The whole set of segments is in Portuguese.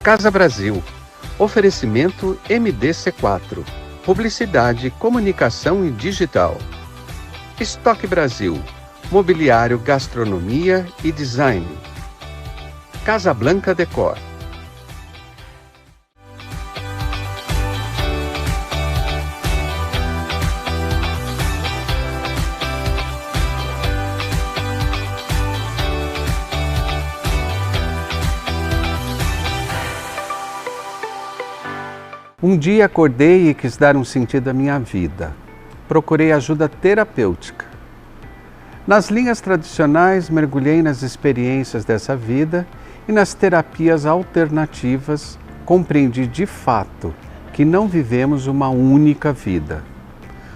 Casa Brasil. Oferecimento MDC4. Publicidade, comunicação e digital. Estoque Brasil. Mobiliário, gastronomia e design. Casa Blanca Decor. Um dia acordei e quis dar um sentido à minha vida. Procurei ajuda terapêutica. Nas linhas tradicionais, mergulhei nas experiências dessa vida e nas terapias alternativas, compreendi de fato que não vivemos uma única vida.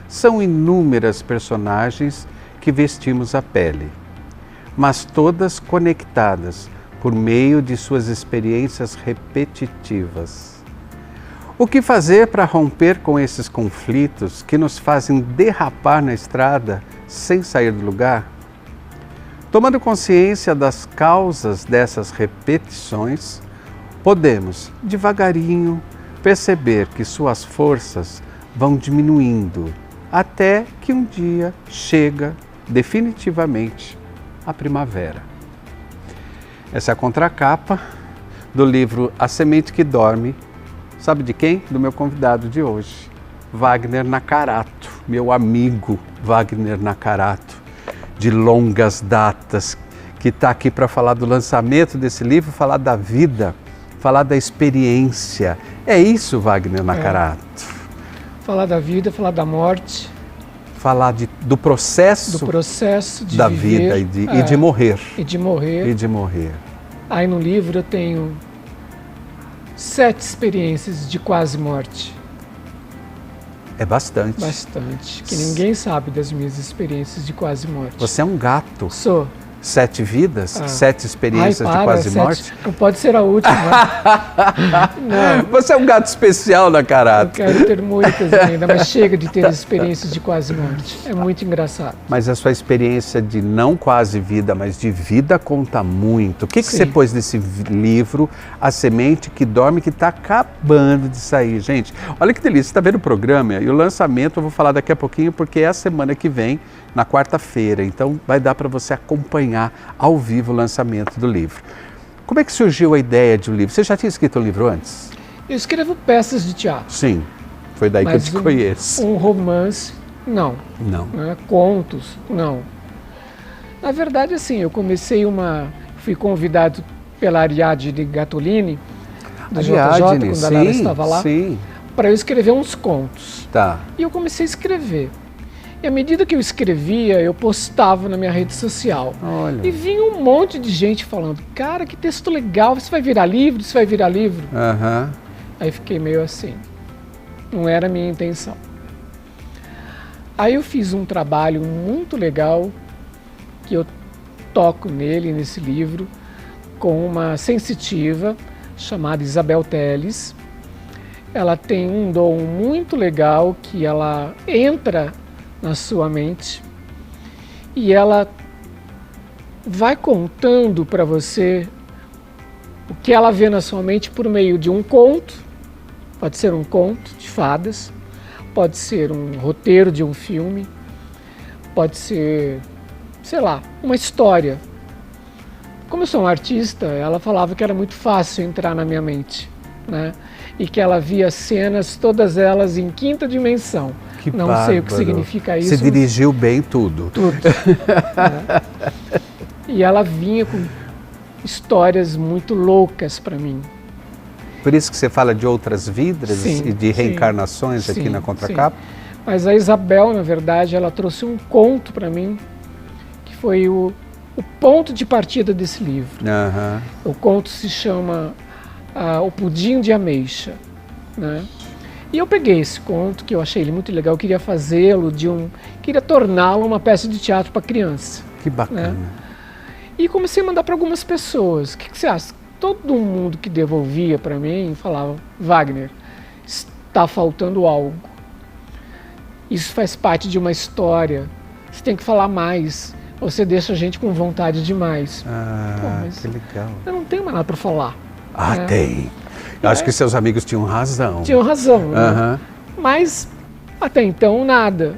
São inúmeras personagens que vestimos a pele, mas todas conectadas por meio de suas experiências repetitivas. O que fazer para romper com esses conflitos que nos fazem derrapar na estrada sem sair do lugar? Tomando consciência das causas dessas repetições, podemos, devagarinho, perceber que suas forças vão diminuindo até que um dia chega definitivamente a primavera. Essa é a contracapa do livro A Semente que Dorme. Sabe de quem? Do meu convidado de hoje, Wagner Nakarato, meu amigo Wagner Nakarato, de longas datas, que está aqui para falar do lançamento desse livro, falar da vida, falar da experiência. É isso, Wagner Nakarato? Falar da vida, falar da morte. Falar do processo de da viver, vida e de morrer. E de morrer. E de morrer. Aí no livro eu tenho 7 experiências de quase morte. É bastante. Bastante. Que ninguém sabe das minhas experiências de quase morte. Você é um gato. Sou. 7 vidas? 7 experiências de quase morte? Não pode ser a última. Não. Você é um gato especial, Nakarato. Eu quero ter muitas ainda, mas chega de ter experiências de quase morte. É muito engraçado. Mas a sua experiência de não quase vida, mas de vida conta muito. O que você pôs nesse livro, A Semente que Dorme, que está acabando de sair? Gente, olha que delícia. Você está vendo o programa e o lançamento eu vou falar daqui a pouquinho, porque é a semana que vem, na quarta-feira. Então vai dar para você acompanhar ao vivo o lançamento do livro. Como é que surgiu a ideia de um livro? Você já tinha escrito um livro antes? Eu escrevo peças de teatro. Sim, foi daí que eu te conheço. Um romance, não. Não. Contos, não. Na verdade, assim, fui convidado pela Ariadne Gattolini, do JJ, quando ela estava lá, para eu escrever uns contos. Tá. E eu comecei a escrever. E à medida que eu escrevia, eu postava na minha rede social. Olha. E vinha um monte de gente falando, cara, que texto legal, isso vai virar livro, isso vai virar livro. Uhum. Aí fiquei meio assim, não era a minha intenção. Aí eu fiz um trabalho muito legal, que eu toco nesse livro, com uma sensitiva chamada Isabel Teles. Ela tem um dom muito legal, que ela entra na sua mente e ela vai contando para você o que ela vê na sua mente por meio de um conto, pode ser um conto de fadas, pode ser um roteiro de um filme, pode ser, sei lá, uma história. Como eu sou um artista, ela falava que era muito fácil entrar na minha mente, né? E que ela via cenas, todas elas em 5ª dimensão. Que não bárbaro. Sei o que significa isso. Você dirigiu bem tudo. Tudo. E ela vinha com histórias muito loucas para mim. Por isso que você fala de outras vidas e de reencarnações aqui na contracapa? Sim. Mas a Isabel, na verdade, ela trouxe um conto para mim, que foi o ponto de partida desse livro. Uhum. O conto se chama O Pudim de Ameixa, né? E eu peguei esse conto, que eu achei ele muito legal, eu queria fazê-lo, queria torná-lo uma peça de teatro para criança. Que bacana. Né? E comecei a mandar para algumas pessoas. O que você acha? Todo mundo que devolvia para mim falava, Wagner, está faltando algo. Isso faz parte de uma história. Você tem que falar mais. Você deixa a gente com vontade demais. Ah, mas que legal. Eu não tenho mais nada para falar. Ah, tem. Acho que seus amigos tinham razão. Tinham razão, né? Aham. Mas até então nada.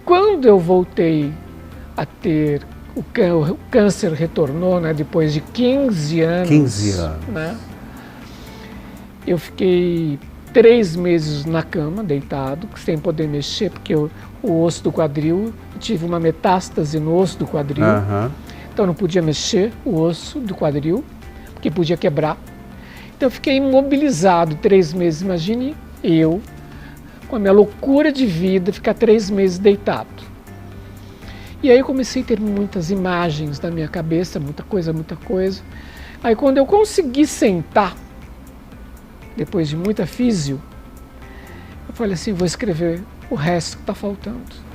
Quando eu voltei a ter o câncer retornou, né, depois de 15 anos. 15 anos. Né? Eu fiquei 3 meses na cama, deitado, sem poder mexer, porque o osso do quadril, eu tive uma metástase no osso do quadril. Aham. Então eu não podia mexer o osso do quadril, porque podia quebrar. Então eu fiquei imobilizado 3 meses. Imagine eu, com a minha loucura de vida, ficar 3 meses deitado. E aí eu comecei a ter muitas imagens na minha cabeça, muita coisa. Aí quando eu consegui sentar, depois de muita físio, eu falei assim, vou escrever o resto que está faltando.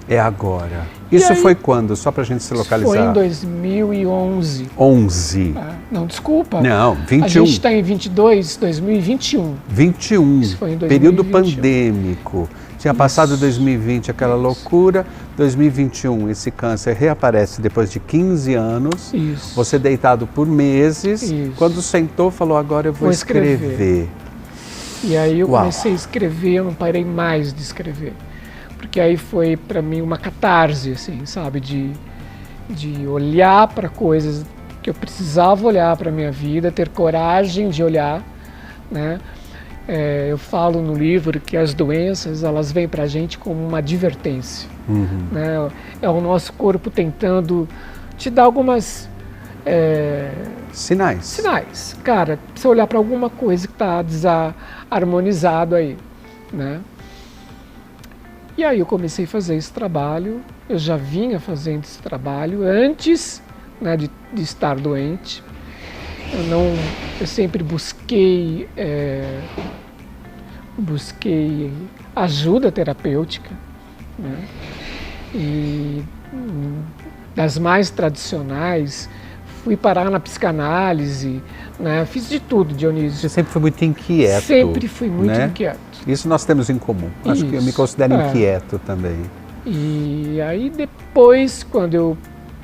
É agora. Isso aí, foi quando? Só para a gente se localizar. Foi em 2011. 11. Não, desculpa. Não, 21. A gente está em 2021. 21. Isso foi em 2021. Período pandêmico. Tinha passado 2020, aquela loucura. 2021, esse câncer reaparece depois de 15 anos. Isso. Você deitado por meses. Isso. Quando sentou, falou, agora eu vou escrever. E aí eu Uau. comecei a escrever, eu não parei mais de escrever. Porque aí foi para mim uma catarse, assim, sabe? De olhar para coisas que eu precisava olhar para a minha vida, ter coragem de olhar, né? Eu falo no livro que as doenças, elas vêm para a gente como uma advertência. Uhum. Né? É o nosso corpo tentando te dar algumas sinais. Cara, precisa olhar para alguma coisa que está desarmonizado aí, né? E aí eu comecei a fazer esse trabalho, eu já vinha fazendo esse trabalho antes, né, de estar doente. Eu sempre busquei ajuda terapêutica, né? E das mais tradicionais, fui parar na psicanálise, né? Fiz de tudo, Dionísio. Você sempre foi muito inquieto. Sempre fui muito inquieto. Isso nós temos em comum. Acho que eu me considero inquieto também. E aí depois, quando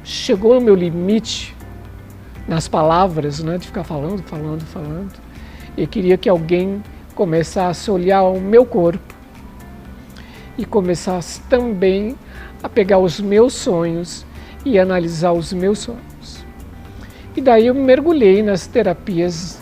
chegou no meu limite nas palavras, né, de ficar falando, eu queria que alguém começasse a olhar o meu corpo e começasse também a pegar os meus sonhos e analisar os meus sonhos. E daí eu mergulhei nas terapias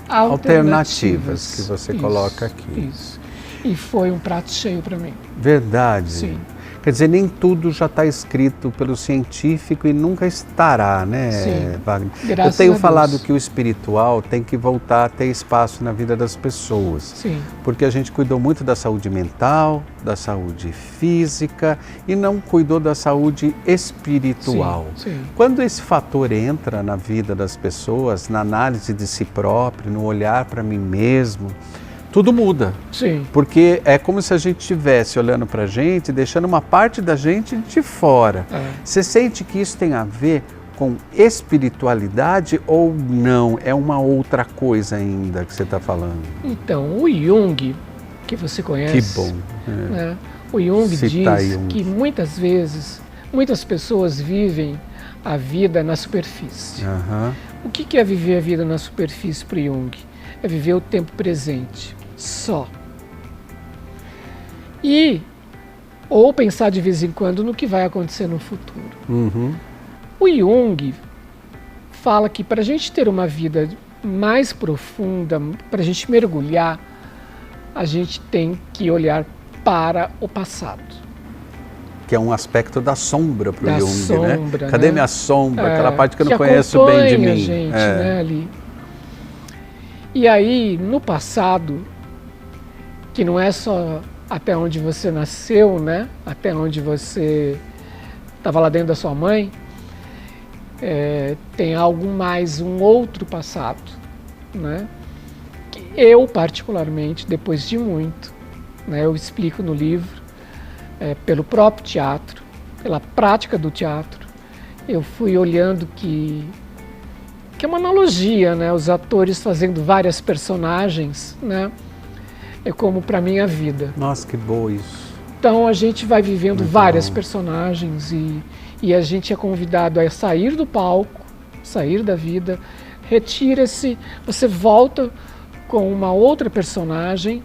alternativas que você coloca aqui. Isso. E foi um prato cheio para mim. Verdade. Sim. Quer dizer, nem tudo já está escrito pelo científico e nunca estará, né, Sim. Wagner? Graças Eu tenho a falado Deus. que o espiritual tem que voltar a ter espaço na vida das pessoas. Sim. Porque a gente cuidou muito da saúde mental, da saúde física e não cuidou da saúde espiritual. Sim. Quando esse fator entra na vida das pessoas, na análise de si próprio, no olhar para mim mesmo, tudo muda. Sim. Porque é como se a gente estivesse olhando para a gente, deixando uma parte da gente de fora. Você sente que isso tem a ver com espiritualidade ou não? É uma outra coisa ainda que você está falando? Então, o Jung, que você conhece... Que bom. Né? O Jung diz que muitas vezes, muitas pessoas vivem a vida na superfície. Uhum. O que é viver a vida na superfície para o Jung? É viver o tempo presente, só. Ou pensar de vez em quando no que vai acontecer no futuro. Uhum. O Jung fala que para a gente ter uma vida mais profunda, para a gente mergulhar, a gente tem que olhar para o passado. Que é um aspecto da sombra para o Jung, sombra, né? Cadê minha sombra? Aquela parte que eu não conheço bem de mim. A gente, né, ali. E aí, no passado, que não é só até onde você nasceu, né? Até onde você estava lá dentro da sua mãe, tem algo mais, um outro passado, né? Que eu, particularmente, depois de muito, né, eu explico no livro, pelo próprio teatro, pela prática do teatro, eu fui olhando que é uma analogia, né? Os atores fazendo várias personagens, né? É como para mim a vida. Nossa, que boa isso. Então a gente vai vivendo Muito várias bom. personagens e a gente é convidado a sair do palco, sair da vida, retira-se, você volta com uma outra personagem,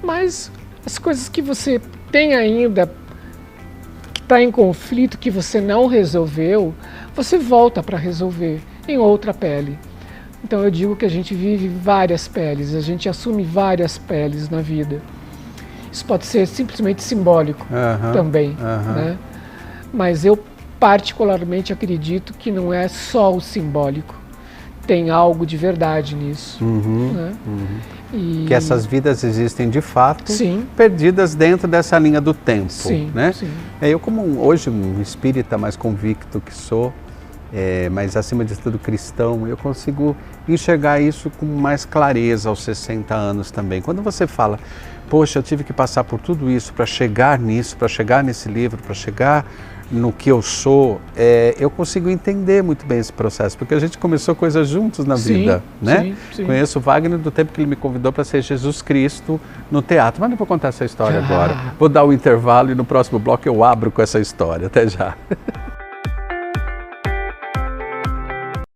mas as coisas que você tem ainda, que está em conflito, que você não resolveu, você volta para resolver em outra pele. Então eu digo que a gente vive várias peles, a gente assume várias peles na vida. Isso pode ser simplesmente simbólico também, né? Mas eu particularmente acredito que não é só o simbólico, tem algo de verdade nisso. Né? Que essas vidas existem de fato, sim, perdidas dentro dessa linha do tempo. Sim, né? sim. Eu, como hoje um espírita mais convicto que sou, mas acima de tudo cristão, eu consigo enxergar isso com mais clareza aos 60 anos também. Quando você fala, poxa, eu tive que passar por tudo isso para chegar nisso, para chegar nesse livro, para chegar no que eu sou, eu consigo entender muito bem esse processo, porque a gente começou coisas juntos na vida, né? Sim, sim. Conheço o Wagner do tempo que ele me convidou para ser Jesus Cristo no teatro, mas não vou contar essa história agora. Vou dar o intervalo e no próximo bloco eu abro com essa história. Até já.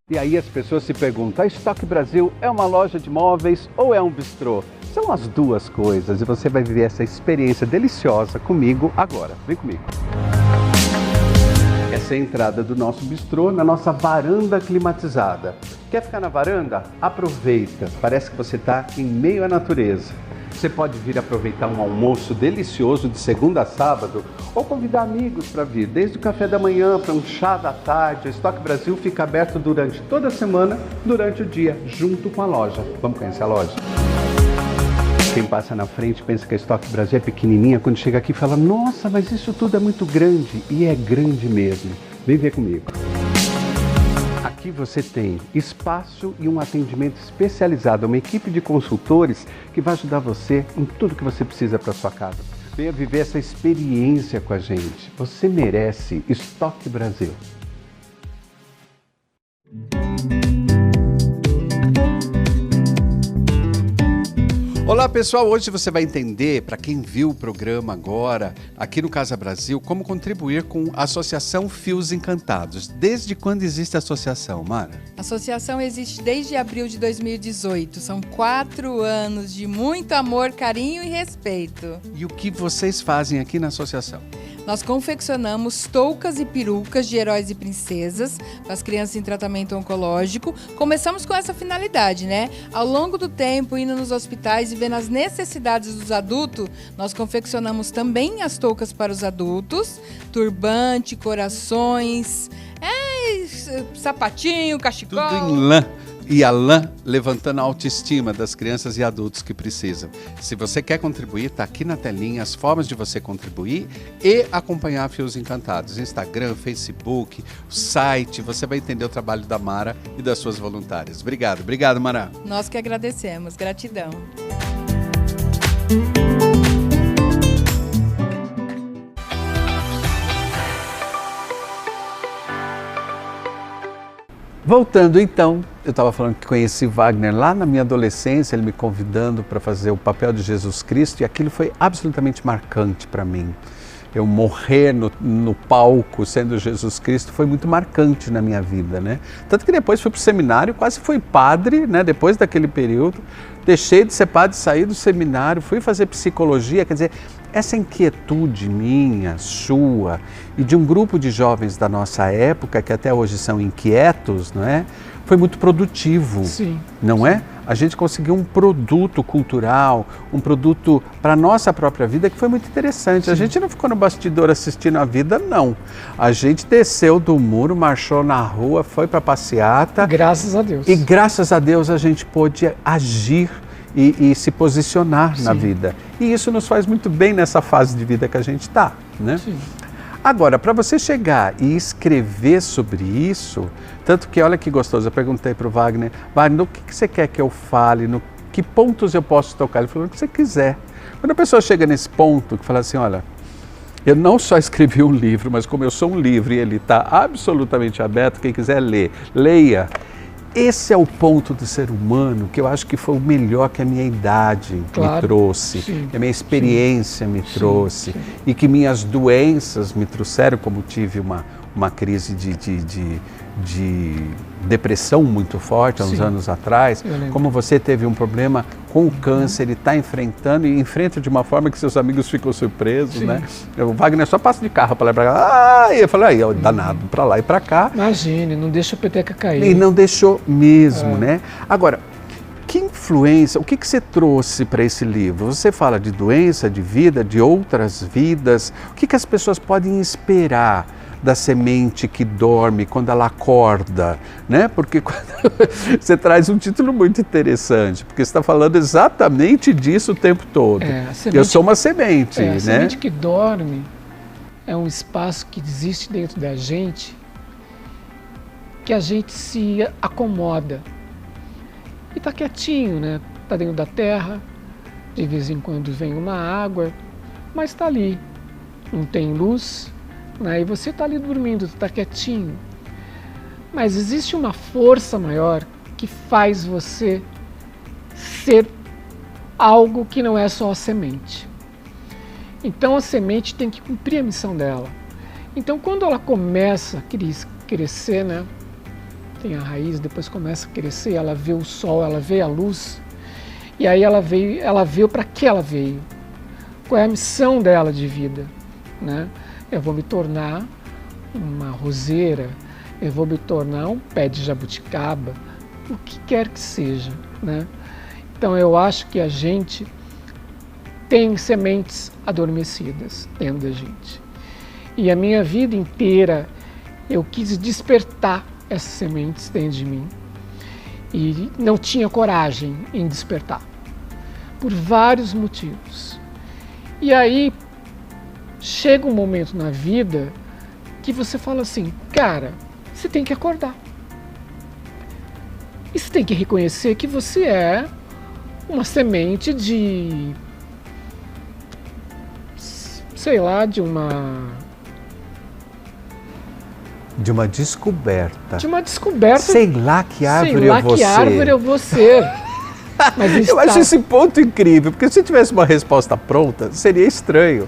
E aí as pessoas se perguntam, a Estoque Brasil é uma loja de móveis ou é um bistrô? São as duas coisas e você vai viver essa experiência deliciosa comigo agora. Vem comigo. Essa é a entrada do nosso bistrô na nossa varanda climatizada. Quer ficar na varanda? Aproveita, parece que você está em meio à natureza. Você pode vir aproveitar um almoço delicioso de segunda a sábado ou convidar amigos para vir, desde o café da manhã para um chá da tarde. A Estoque Brasil fica aberto durante toda a semana, durante o dia, junto com a loja. Vamos conhecer a loja? Quem passa na frente pensa que a Estoque Brasil é pequenininha, quando chega aqui fala, nossa, mas isso tudo é muito grande, e é grande mesmo. Vem ver comigo. Aqui você tem espaço e um atendimento especializado, uma equipe de consultores que vai ajudar você em tudo que você precisa para sua casa. Venha viver essa experiência com a gente. Você merece Estoque Brasil. Olá pessoal, hoje você vai entender, para quem viu o programa agora, aqui no Casa Brasil, como contribuir com a Associação Fios Encantados. Desde quando existe a associação, Mara? A associação existe desde abril de 2018. São 4 anos de muito amor, carinho e respeito. E o que vocês fazem aqui na associação? Nós confeccionamos toucas e perucas de heróis e princesas para as crianças em tratamento oncológico. Começamos com essa finalidade, né? Ao longo do tempo, indo nos hospitais e vendo as necessidades dos adultos, nós confeccionamos também as toucas para os adultos, turbante, corações, sapatinho, cachecol. Tudo em lã. E a lã levantando a autoestima das crianças e adultos que precisam. Se você quer contribuir, está aqui na telinha as formas de você contribuir e acompanhar Fios Encantados. Instagram, Facebook, site, você vai entender o trabalho da Mara e das suas voluntárias. Obrigado, Mara. Nós que agradecemos, gratidão. Voltando então, eu estava falando que conheci Wagner lá na minha adolescência, ele me convidando para fazer o papel de Jesus Cristo e aquilo foi absolutamente marcante para mim. Eu morrer no palco sendo Jesus Cristo foi muito marcante na minha vida, né? Tanto que depois fui para o seminário, quase fui padre, né? Depois daquele período, deixei de ser padre, saí do seminário, fui fazer psicologia, quer dizer, essa inquietude minha, sua e de um grupo de jovens da nossa época, que até hoje são inquietos, não é? Foi muito produtivo, Sim. não é? A gente conseguiu um produto cultural, um produto para a nossa própria vida que foi muito interessante. Sim. A gente não ficou no bastidor assistindo a vida, não. A gente desceu do muro, marchou na rua, foi para a passeata. Graças a Deus. E graças a Deus a gente pôde agir e se posicionar na vida. E isso nos faz muito bem nessa fase de vida que a gente está, né? Sim. Agora, para você chegar e escrever sobre isso, tanto que olha que gostoso, eu perguntei para o Wagner, no que você quer que eu fale, no que pontos eu posso tocar? Ele falou, o que você quiser. Quando a pessoa chega nesse ponto, que fala assim, olha, eu não só escrevi um livro, mas como eu sou um livro e ele está absolutamente aberto, quem quiser ler, leia. Esse é o ponto do ser humano que eu acho que foi o melhor que a minha idade me trouxe, que a minha experiência me trouxe e que minhas doenças me trouxeram, como tive uma crise de depressão muito forte há uns Sim. anos atrás, Eu lembro. como você teve um problema com o câncer e está enfrentando, e enfrenta de uma forma que seus amigos ficam surpresos, Sim. né? O Wagner só passa de carro para lá e para cá, e eu falei, aí, ó, danado, para lá e para cá. Imagine, não deixa a peteca cair. E não deixou mesmo, né? Agora, que influência, o que você trouxe para esse livro? Você fala de doença, de vida, de outras vidas. O que as pessoas podem esperar da semente que dorme quando ela acorda, né? Porque você traz um título muito interessante, porque você está falando exatamente disso o tempo todo. Eu sou uma semente, né? A semente que dorme é um espaço que existe dentro da gente, que a gente se acomoda. E está quietinho, né? Está dentro da terra, de vez em quando vem uma água, mas está ali. Não tem luz, né? E você está ali dormindo, está quietinho. Mas existe uma força maior que faz você ser algo que não é só a semente. Então a semente tem que cumprir a missão dela. Então quando ela começa a crescer, né? Tem a raiz, depois começa a crescer, ela vê o sol, ela vê a luz, e aí ela veio para que ela veio? Qual é a missão dela de vida? Né? Eu vou me tornar uma roseira, eu vou me tornar um pé de jabuticaba, o que quer que seja. Né? Então eu acho que a gente tem sementes adormecidas dentro da gente. E a minha vida inteira eu quis despertar essas sementes dentro de mim e não tinha coragem em despertar, por vários motivos. E aí chega um momento na vida que você fala assim, cara, você tem que acordar. E você tem que reconhecer que você é uma semente de, sei lá, de uma descoberta. De uma descoberta. Sei lá que árvore eu vou ser. Sei lá que árvore eu vou ser. Mas eu acho esse ponto incrível, porque se tivesse uma resposta pronta, seria estranho.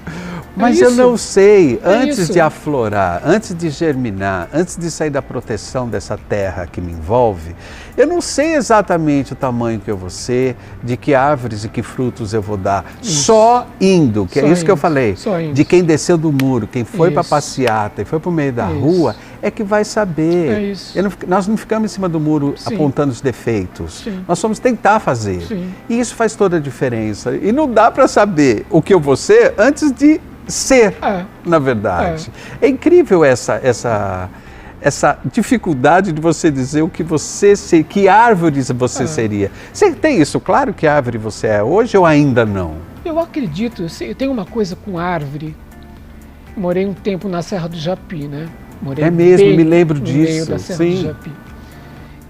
Mas eu não sei, antes de aflorar, antes de germinar, antes de sair da proteção dessa terra que me envolve, eu não sei exatamente o tamanho que eu vou ser, de que árvores e que frutos eu vou dar. Isso. Só indo, que é isso que eu falei, de quem desceu do muro, quem foi para a passeata e foi para o meio da rua, é que vai saber. É isso. Nós não ficamos em cima do muro apontando os defeitos, nós vamos tentar fazer. E isso faz toda a diferença. E não dá para saber o que eu vou ser antes de ser, na verdade. É incrível essa dificuldade de você dizer o que você seria, que árvores você seria. Você tem isso claro que árvore você é hoje ou ainda não? Eu acredito, eu tenho uma coisa com árvore. Morei um tempo na Serra do Japi, né? Morei me lembro disso. No meio da Serra do Japi.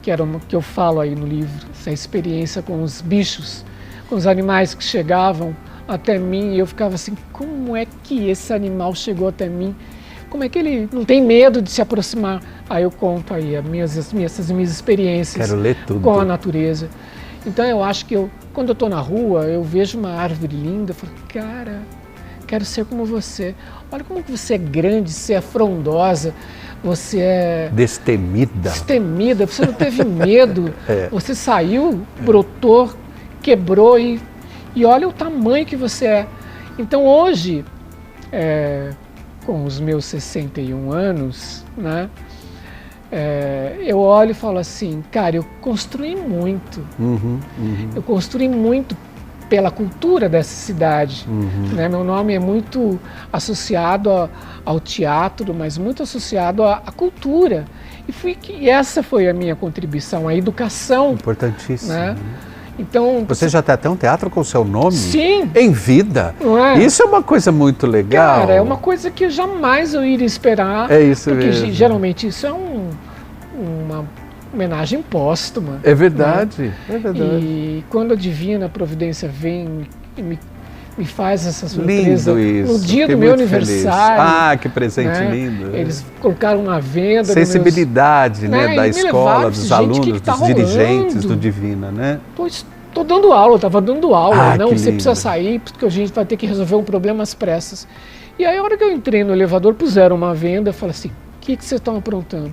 Que era uma que eu falo aí no livro, essa experiência com os bichos, com os animais que chegavam até mim, e eu ficava assim, como é que esse animal chegou até mim? Como é que ele não tem medo de se aproximar? Aí eu conto aí essas minhas experiências com a natureza. Então eu acho que quando eu estou na rua, eu vejo uma árvore linda, eu falo, cara, quero ser como você. Olha como que você é grande, você é frondosa, você é... Destemida. Destemida, você não teve medo, você saiu, brotou, quebrou e olha o tamanho que você é. Então hoje, com os meus 61 anos, né, eu olho e falo assim, cara, eu construí muito. Eu construí muito pela cultura dessa cidade. Né? Meu nome é muito associado ao teatro, mas muito associado à cultura. E essa foi a minha contribuição, a educação. Importantíssimo. Né? Então, você já tem até um teatro com o seu nome? Sim. Em vida? Não é? Isso é uma coisa muito legal. Cara, é uma coisa que jamais eu iria esperar. É isso porque mesmo. Geralmente isso é uma homenagem póstuma. É verdade, né? É verdade. E quando a Divina Providência vem e me faz essa surpresa. Lindo isso. No dia do meu aniversário. Feliz. Ah, que presente lindo. Eles colocaram uma venda. Sensibilidade, né, da escola, dos alunos, dos dirigentes do Divina, né? Estou dando aula, estava dando aula. Não, você lindo. precisa sair porque a gente vai ter que resolver um problema às pressas. E aí, a hora que eu entrei no elevador, puseram uma venda, eu falei assim, o que vocês estão aprontando?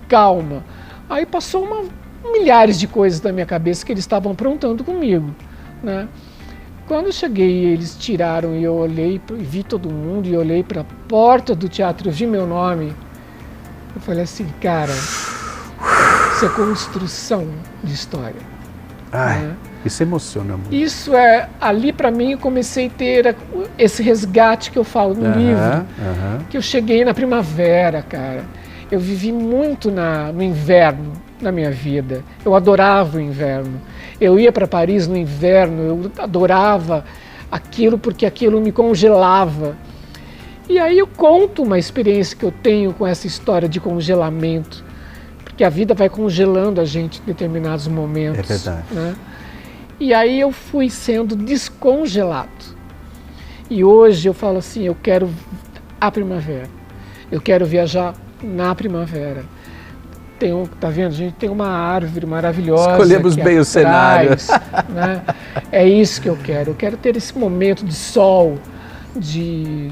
Calma, Aí passou milhares de coisas na minha cabeça que eles estavam aprontando comigo, né? Quando eu cheguei, eles tiraram e eu olhei, vi todo mundo e olhei para a porta do teatro, eu vi meu nome. Eu falei assim, cara, isso é construção de história. Ai, né? Isso emociona muito. Isso ali para mim eu comecei a ter esse resgate que eu falo no livro, que eu cheguei na primavera, cara. Eu vivi muito no inverno na minha vida. Eu adorava o inverno. Eu ia para Paris no inverno, eu adorava aquilo porque aquilo me congelava. E aí eu conto uma experiência que eu tenho com essa história de congelamento, porque a vida vai congelando a gente em determinados momentos. É verdade. Né? E aí eu fui sendo descongelado. E hoje eu falo assim, eu quero a primavera. Eu quero viajar na primavera. Tá vendo? A gente tem uma árvore maravilhosa. Escolhemos bem o cenário. Né? É isso que eu quero. Eu quero ter esse momento de sol, de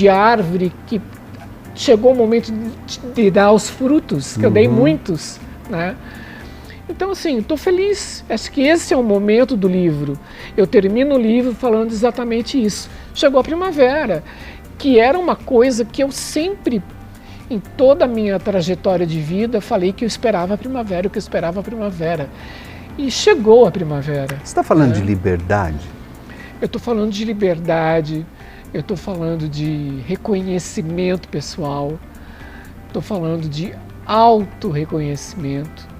árvore que chegou o momento de dar os frutos, que eu dei muitos, né? Então, assim, estou feliz. Acho que esse é o momento do livro. Eu termino o livro falando exatamente isso. Chegou a primavera, que era uma coisa que eu sempre, em toda a minha trajetória de vida, falei que eu esperava a primavera, que eu esperava a primavera. E chegou a primavera. Você está falando de liberdade? Eu estou falando de liberdade, eu estou falando de reconhecimento pessoal, estou falando de autorreconhecimento.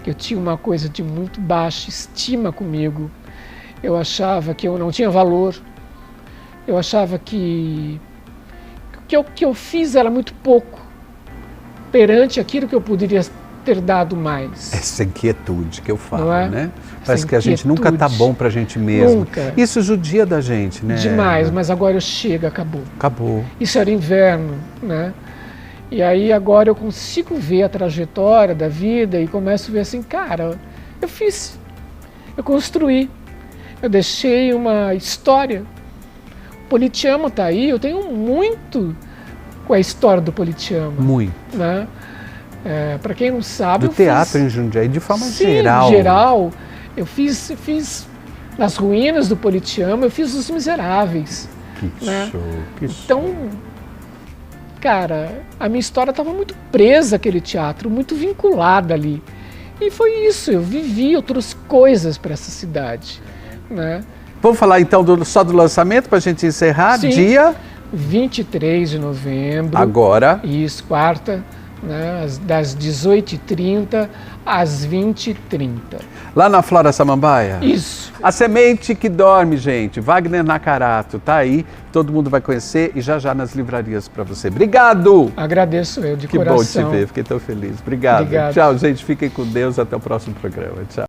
Eu tinha uma coisa de muito baixa estima comigo. Eu achava que eu não tinha valor. Eu achava que o que eu fiz era muito pouco perante aquilo que eu poderia ter dado mais. Essa inquietude que eu falo, Não é? né? Essa Parece que a gente nunca tá bom pra gente mesmo. Nunca. Isso judia da gente, né? Demais, mas agora chega, acabou. Acabou. Isso era inverno, né? E aí agora eu consigo ver a trajetória da vida e começo a ver assim, cara, eu construí, eu deixei uma história. O Politeama tá aí, eu tenho muito com a história do Politeama. Muito. Né? Para quem não sabe, do teatro em Jundiaí, de forma Sim, geral. geral. Eu fiz nas ruínas do Politeama, eu fiz Os Miseráveis. Que né? show, que show. Então, cara, a minha história estava muito presa àquele teatro, muito vinculada ali. E foi isso, eu trouxe coisas para essa cidade. Né? Vamos falar então só do lançamento para a gente encerrar? Sim. Dia 23 de novembro. Agora. Isso, quarta, né, das 18h30 às 20h30. Lá na Flora Samambaia? Isso. A Semente que Dorme, gente. Wagner Nakarato, tá aí. Todo mundo vai conhecer e já nas livrarias para você. Obrigado! Agradeço eu, de que coração. Que bom te ver, fiquei tão feliz. Obrigado. Obrigado. Tchau, gente. Fiquem com Deus. Até o próximo programa. Tchau.